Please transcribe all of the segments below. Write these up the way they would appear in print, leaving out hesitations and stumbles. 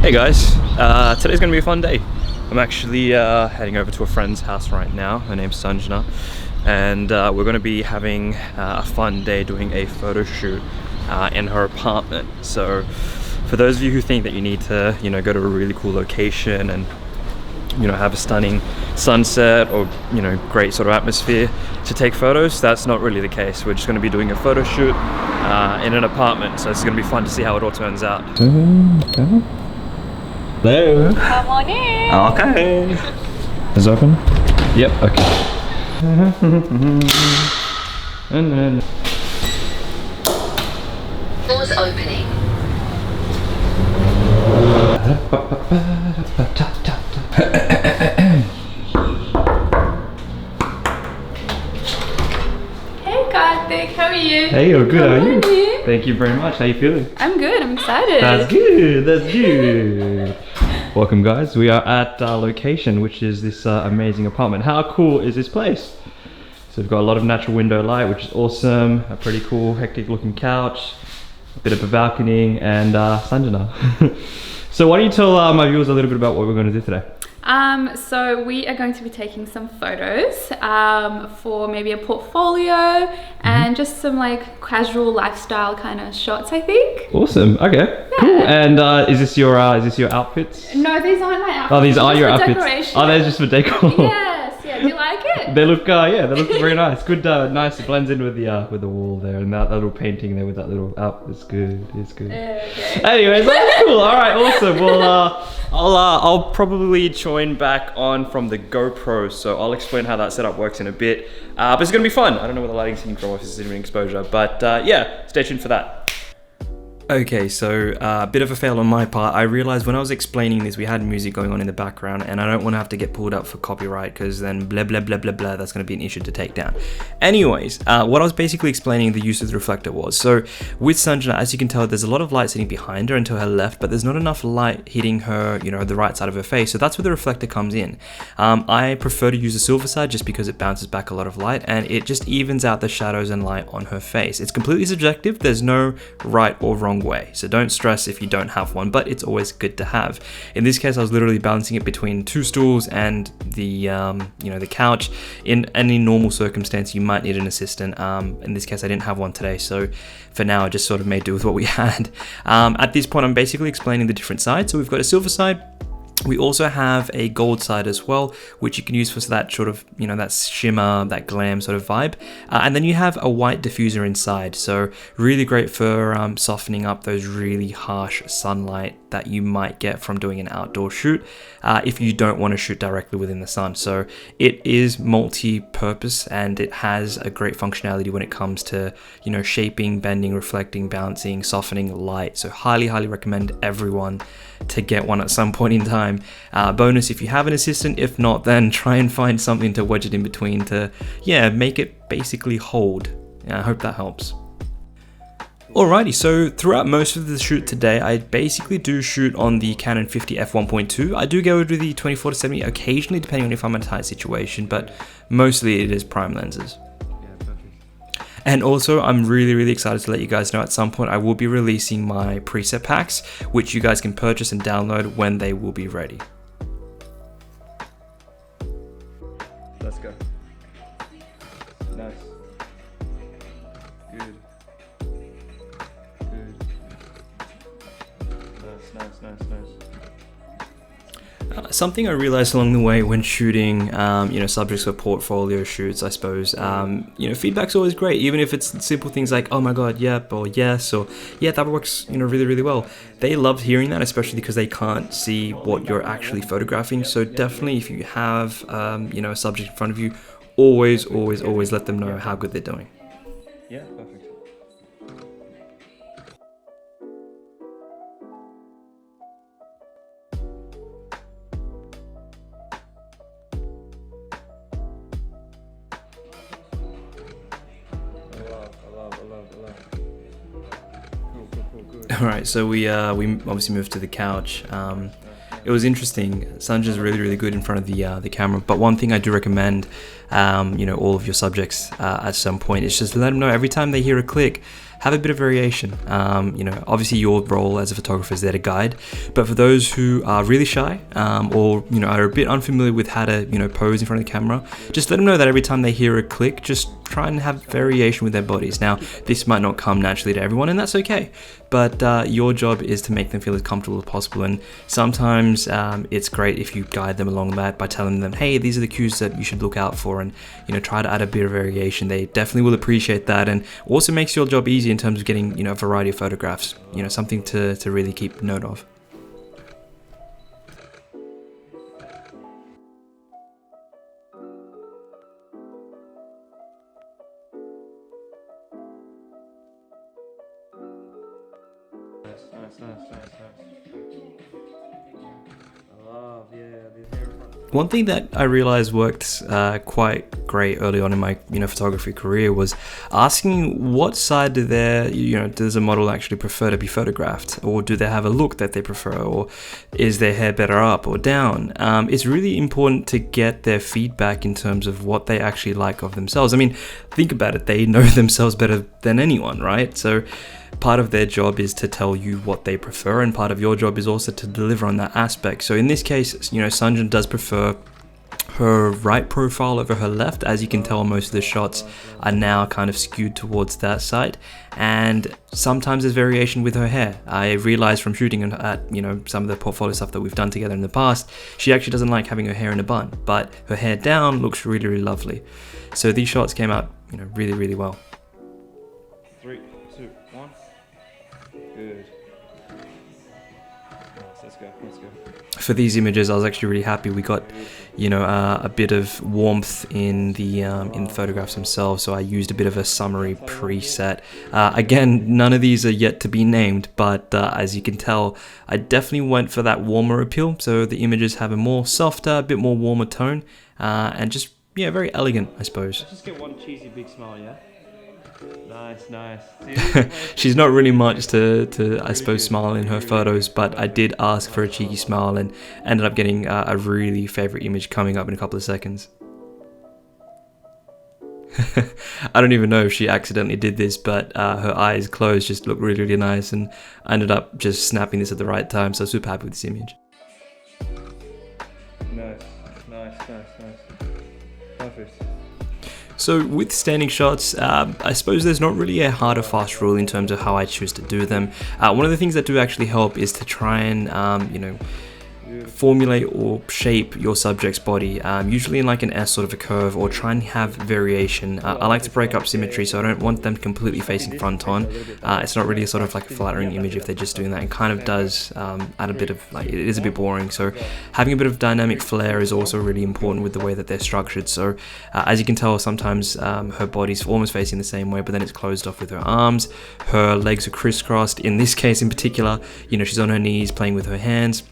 Hey guys, today's gonna be a fun day. I'm actually heading over to a friend's house right now. Her name's Sanjna, and we're gonna be having a fun day doing a photo shoot in her apartment. So for those of you who think that you need to, go to a really cool location and have a stunning sunset or great sort of atmosphere to take photos, that's not really the case. We're just going to be doing a photo shoot in an apartment, so it's going to be fun to see how it all turns out. Hello. Come on in. Okay. Is it open? Yep. Okay. And then Doors opening. Hey Karthik, how are you? Hey, you're good, How are you? are you? Thank you very much. How you feeling? I'm good, I'm excited. That's good. That's good. Welcome, guys. We are at our location, which is this amazing apartment. How cool is this place? So we've got a lot of natural window light, which is awesome. A pretty cool, hectic-looking couch, a bit of a balcony, and Sanjna. So why don't you tell my viewers a little bit about what we're going to do today? So we are going to be taking some photos for maybe a portfolio and just some like casual lifestyle kind of shots, I think. Awesome. Okay. Yeah. Cool. And is this your outfits? No, these aren't my outfits. Oh, these are your outfits. Decoration. Oh, they're just for decor. Yes. Yeah. Do you like it? They look yeah, they look very nice. Good, nice. It blends in with the wall there, and that little painting there with that little It's good. It's good. Okay. Anyways, that's cool. All right, awesome. Well, I'll probably join back on from the GoPro, so I'll explain how that setup works in a bit. But it's gonna be fun. I don't know where the lighting's coming from, if this is even exposure, but yeah, stay tuned for that. Okay, so a bit of a fail on my part. I realized when I was explaining this, we had music going on in the background, and I don't want to have to get pulled up for copyright, because then blah blah blah blah blah, that's going to be an issue to take down. Anyways, what I was basically explaining the use of the reflector was, so with Sanjna, as you can tell, there's a lot of light sitting behind her and to her left, but there's not enough light hitting her, the right side of her face, so that's where the reflector comes in. I prefer to use the silver side just because it bounces back a lot of light, and it just evens out the shadows and light on her face. It's completely subjective, there's no right or wrong way, so don't stress if you don't have one, but it's always good to have. In this case, I was literally balancing it between two stools and the the couch. In any normal circumstance, you might need an assistant. In this case, I didn't have one today, so for now I just sort of made do with what we had. At this point, I'm basically explaining the different sides. So we've got a silver side. We also have a gold side as well, which you can use for that sort of, that shimmer, that glam sort of vibe. And then you have a white diffuser inside. So really great for softening up those really harsh sunlight that you might get from doing an outdoor shoot if you don't want to shoot directly within the sun. So it is multi-purpose, and it has a great functionality when it comes to, shaping, bending, reflecting, bouncing, softening light. So highly recommend everyone to get one at some point in time. Bonus if you have an assistant. If not, then try and find something to wedge it in between to make it basically hold. I hope that helps. Alrighty, so throughout most of the shoot today, I basically do shoot on the Canon 50 f1.2. I do go to the 24-70 occasionally, depending on if I'm in a tight situation, but mostly it is prime lenses. And also, I'm really excited to let you guys know at some point I will be releasing my preset packs, which you guys can purchase and download when they will be ready. Let's go. Nice. Good. Nice. Something I realized along the way when shooting, subjects for portfolio shoots, I suppose, feedback's always great, even if it's simple things like, oh my god, yep, or yes, or yeah, that works, really well. They love hearing that, especially because they can't see what you're actually photographing. So definitely, if you have, a subject in front of you, always let them know how good they're doing. Yeah, perfect. Alright, so we obviously moved to the couch. It was interesting. Sanjna's really good in front of the camera, but one thing I do recommend, all of your subjects at some point is just let them know every time they hear a click, have a bit of variation. You know, obviously your role as a photographer is there to guide, but for those who are really shy or, you know, are a bit unfamiliar with how to, you know, pose in front of the camera, just let them know that every time they hear a click, just try and have variation with their bodies. Now, this might not come naturally to everyone, and that's okay, but your job is to make them feel as comfortable as possible. And sometimes it's great if you guide them along that by telling them, hey, these are the cues that you should look out for, and, you know, try to add a bit of variation. They definitely will appreciate that, and also makes your job easy in terms of getting, you know, a variety of photographs, you know, something to really keep note of. One thing that I realized worked quite great early on in my, you know, photography career was asking what side does a model actually prefer to be photographed, or do they have a look that they prefer, or is their hair better up or down? It's really important to get their feedback in terms of what they actually like of themselves. I mean, think about it, they know themselves better than anyone, right? So part of their job is to tell you what they prefer, and part of your job is also to deliver on that aspect. So in this case, you know, Sanjna does prefer her right profile over her left. As you can tell, most of the shots are now kind of skewed towards that side, and sometimes there's variation with her hair. I realized from shooting at, you know, some of the portfolio stuff that we've done together in the past, she actually doesn't like having her hair in a bun, but her hair down looks really, really lovely. So these shots came out, you know, really, really well. 3, 2, 1. Good. Let's go. For these images, I was actually really happy. We got, you know, a bit of warmth in the photographs themselves. So I used a bit of a summery preset. Again, none of these are yet to be named, but as you can tell, I definitely went for that warmer appeal. So the images have a more softer, a bit more warmer tone, and just, yeah, very elegant, I suppose. Let's just get one cheesy big smile, yeah? Nice. She's not really much to I suppose, smile in her photos, but I did ask for a cheeky smile and ended up getting a really favorite image coming up in a couple of seconds. I don't even know if she accidentally did this, but her eyes closed just looked really, really nice, and I ended up just snapping this at the right time, so super happy with this image. Nice. Perfect. So with standing shots, I suppose there's not really a hard or fast rule in terms of how I choose to do them. One of the things that do actually help is to try and, you know, formulate or shape your subject's body, usually in like an S sort of a curve, or try and have variation. I like to break up symmetry, so I don't want them completely facing front on. It's not really a sort of like a flattering image if they're just doing that. It kind of does add a bit of, like, it is a bit boring. So having a bit of dynamic flair is also really important with the way that they're structured. So as you can tell, sometimes her body's almost facing the same way, but then it's closed off with her arms. Her legs are crisscrossed. In this case in particular, you know, she's on her knees playing with her hands.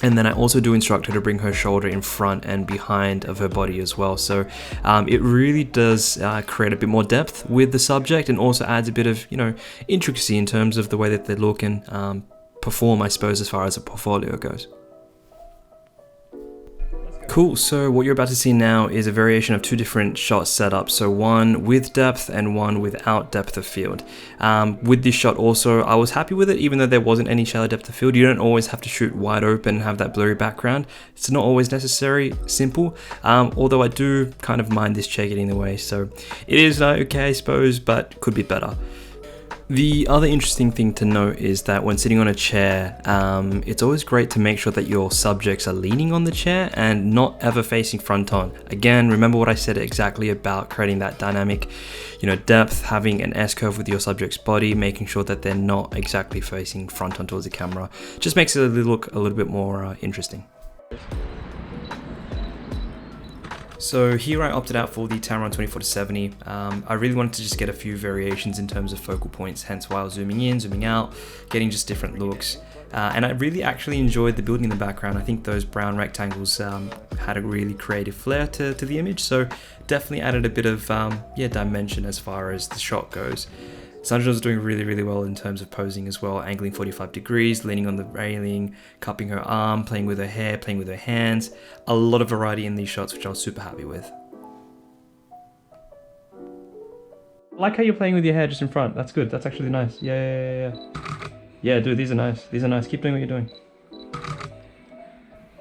And then I also do instruct her to bring her shoulder in front and behind of her body as well. So it really does create a bit more depth with the subject, and also adds a bit of, you know, intricacy in terms of the way that they look and perform, I suppose, as far as a portfolio goes. Cool, so what you're about to see now is a variation of two different shot setups. So one with depth and one without depth of field. With this shot also, I was happy with it, even though there wasn't any shallow depth of field. You don't always have to shoot wide open and have that blurry background. It's not always necessary, simple. Although I do kind of mind this chair getting in the way. So it is okay, I suppose, but could be better. The other interesting thing to note is that when sitting on a chair, it's always great to make sure that your subjects are leaning on the chair and not ever facing front on. Again, remember what I said exactly about creating that dynamic, you know, depth, having an S-curve with your subject's body, making sure that they're not exactly facing front on towards the camera. Just makes it look a little bit more interesting. So here I opted out for the Tamaron 24-70. I really wanted to just get a few variations in terms of focal points, hence why I was zooming in, zooming out, getting just different looks. And I really actually enjoyed the building in the background. I think those brown rectangles had a really creative flair to the image, so definitely added a bit of dimension as far as the shot goes. Sanjna was doing really, really well in terms of posing as well, angling 45 degrees, leaning on the railing, cupping her arm, playing with her hair, playing with her hands. A lot of variety in these shots, which I was super happy with. I like how you're playing with your hair just in front. That's good. That's actually nice. Yeah. Yeah, dude, these are nice. These are nice. Keep doing what you're doing.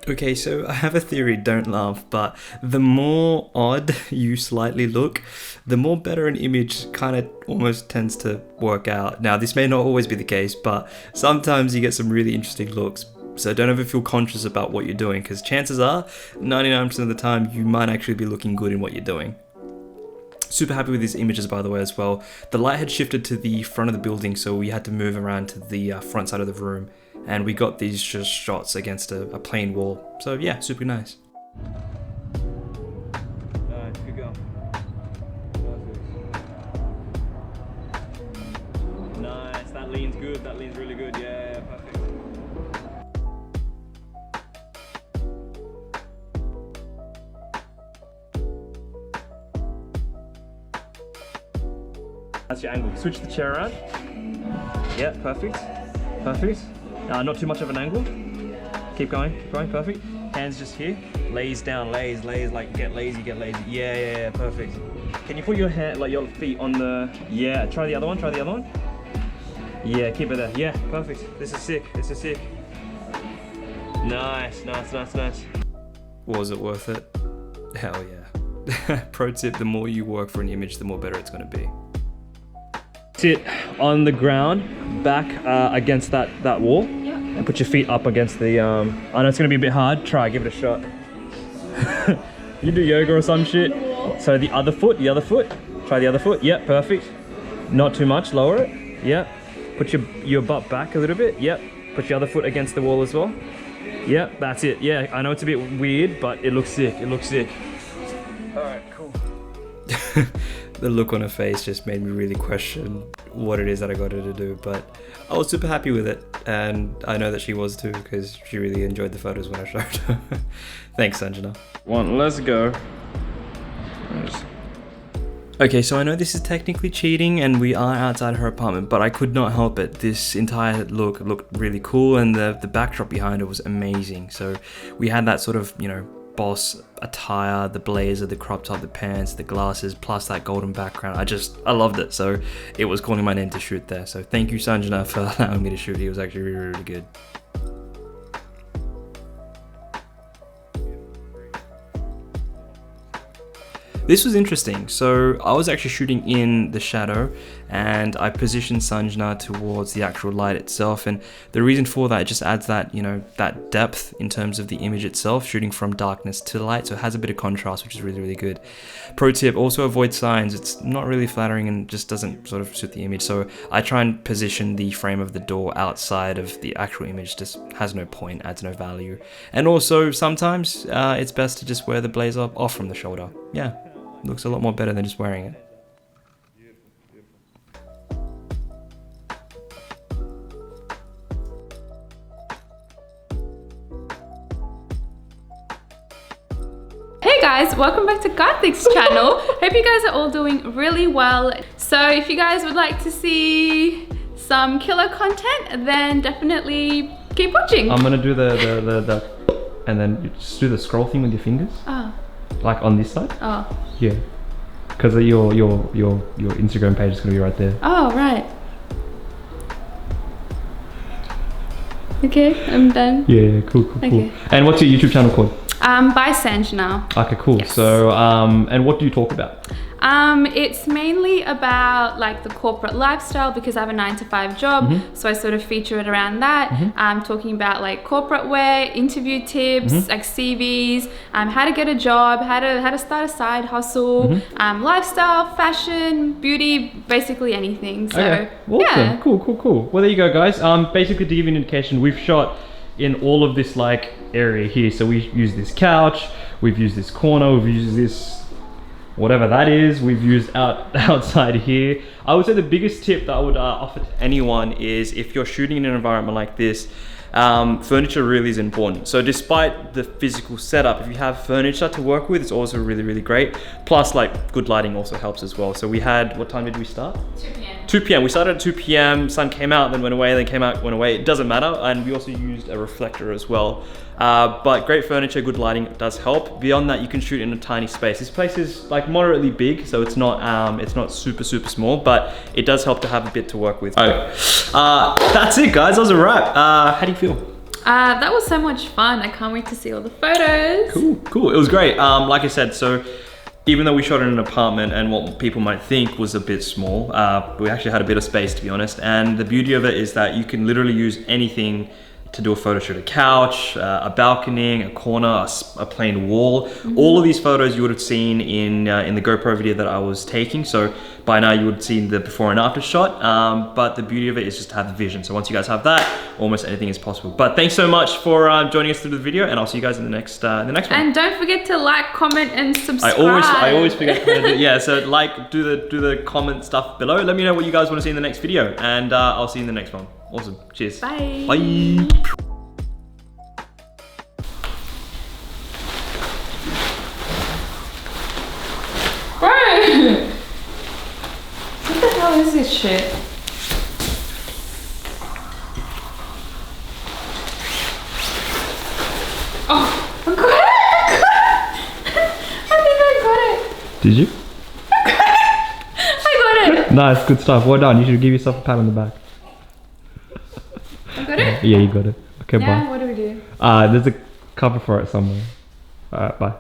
Okay, so I have a theory, don't laugh, but the more odd you slightly look, the more better an image kind of almost tends to work out. Now, this may not always be the case, but sometimes you get some really interesting looks. So don't ever feel conscious about what you're doing, because chances are, 99% of the time, you might actually be looking good in what you're doing. Super happy with these images, by the way, as well. The light had shifted to the front of the building, so we had to move around to the front side of the room. And we got these just shots against a plain wall. So yeah, super nice. Nice, good go. Nice, that lean's good, that lean's really good, yeah, perfect. That's your angle. Switch the chair around. Yeah, perfect. Perfect. Not too much of an angle. Keep going, perfect. Hands just here. Lays down, lays, like get lazy. Yeah, perfect. Can you put your hand, like your feet on the, yeah, try the other one. Yeah, keep it there. Yeah, perfect. This is sick. Nice. Was it worth it? Hell yeah. Pro tip, the more you work for an image, the more better it's gonna be. Sit on the ground, back against that wall, and put your feet up against the, I know it's gonna be a bit hard, try, give it a shot. You do yoga or some shit. So the other foot, try the other foot, yep, perfect. Not too much, lower it, yep. Put your butt back a little bit, yep. Put your other foot against the wall as well. Yep, that's it, yeah, I know it's a bit weird, but it looks sick, Alright, cool. The look on her face just made me really question what it is that I got her to do, but I was super happy with it, and I know that she was too, because she really enjoyed the photos when I showed her. Thanks, Sanjna. Let's go. Okay, so I know this is technically cheating and we are outside her apartment, but I could not help it. This entire look looked really cool, and the backdrop behind it was amazing. So we had that sort of, you know, boss attire, the blazer, the crop top, the pants, the glasses, plus that golden background. I loved it. So it was calling my name to shoot there. So thank you, Sanjna, for allowing me to shoot. He was actually really good. This was interesting. So I was actually shooting in the shadow, and I positioned Sanjna towards the actual light itself. And the reason for that, it just adds that, you know, that depth in terms of the image itself, shooting from darkness to light. So it has a bit of contrast, which is really good. Pro tip, also avoid signs. It's not really flattering and just doesn't sort of suit the image. So I try and position the frame of the door outside of the actual image. Just has no point, adds no value. And also sometimes it's best to just wear the blazer off from the shoulder. Yeah. Looks a lot more better than just wearing it. Hey guys, welcome back to Karthik's channel. Hope you guys are all doing really well. So if you guys would like to see some killer content, then definitely keep watching. I'm gonna do the and then you just do the scroll thing with your fingers. Oh. Like on this side? Oh. Yeah. Because your Instagram page is gonna be right there. Oh, right. Okay, I'm done. Yeah, cool. Okay. And what's your YouTube channel called? By Sanjna. Okay, cool. Yes. So, and what do you talk about? It's mainly about like the corporate lifestyle, because I have a 9-to-5 job, so I sort of feature it around that. I'm talking about like corporate wear, interview tips, like CVs, how to get a job, how to start a side hustle, lifestyle, fashion, beauty, basically anything. So okay. Awesome. Yeah. Cool. Well, there you go, guys. Basically, to give you an indication, we've shot in all of this like area here. So we use this couch, we've used this corner, we've used this whatever that is, we've used outside here. I would say the biggest tip that I would offer to anyone is, if you're shooting in an environment like this, furniture really is important. So despite the physical setup, if you have furniture to work with, it's also really great. Plus, like, good lighting also helps as well. So we had, what time did we start? 2 p.m. 2 p.m. 2 p.m. We started at 2 p.m. Sun came out, then went away, then came out, went away. It doesn't matter. And we also used a reflector as well. But great furniture, good lighting does help. Beyond that, you can shoot in a tiny space. This place is like moderately big, so it's not super small, but it does help to have a bit to work with. Okay. That's it, guys. That was a wrap. How do you feel? That was so much fun. I can't wait to see all the photos. Cool. It was great. Like I said, so even though we shot in an apartment and what people might think was a bit small, we actually had a bit of space, to be honest. And the beauty of it is that you can literally use anything to do a photo shoot. A couch, a balcony, a corner, a plain wall. All of these photos you would have seen in the GoPro video that I was taking. So by now you would have seen the before and after shot. But the beauty of it is just to have the vision. So once you guys have that, almost anything is possible. But thanks so much for joining us through the video, and I'll see you guys in the next one. And don't forget to like, comment, and subscribe. I always forget to do it. Yeah, so like, do the comment stuff below. Let me know what you guys want to see in the next video, and I'll see you in the next one. Awesome. Cheers. Bye. Bye. Bro! What the hell is this shit? Oh, I got it! I think I got it. Did you? I got it. Nice, good stuff. Well done. You should give yourself a pat on the back. I got it? Yeah, you got it. Okay, Now, bye. what do we do? There's a cover for it somewhere. Alright, bye.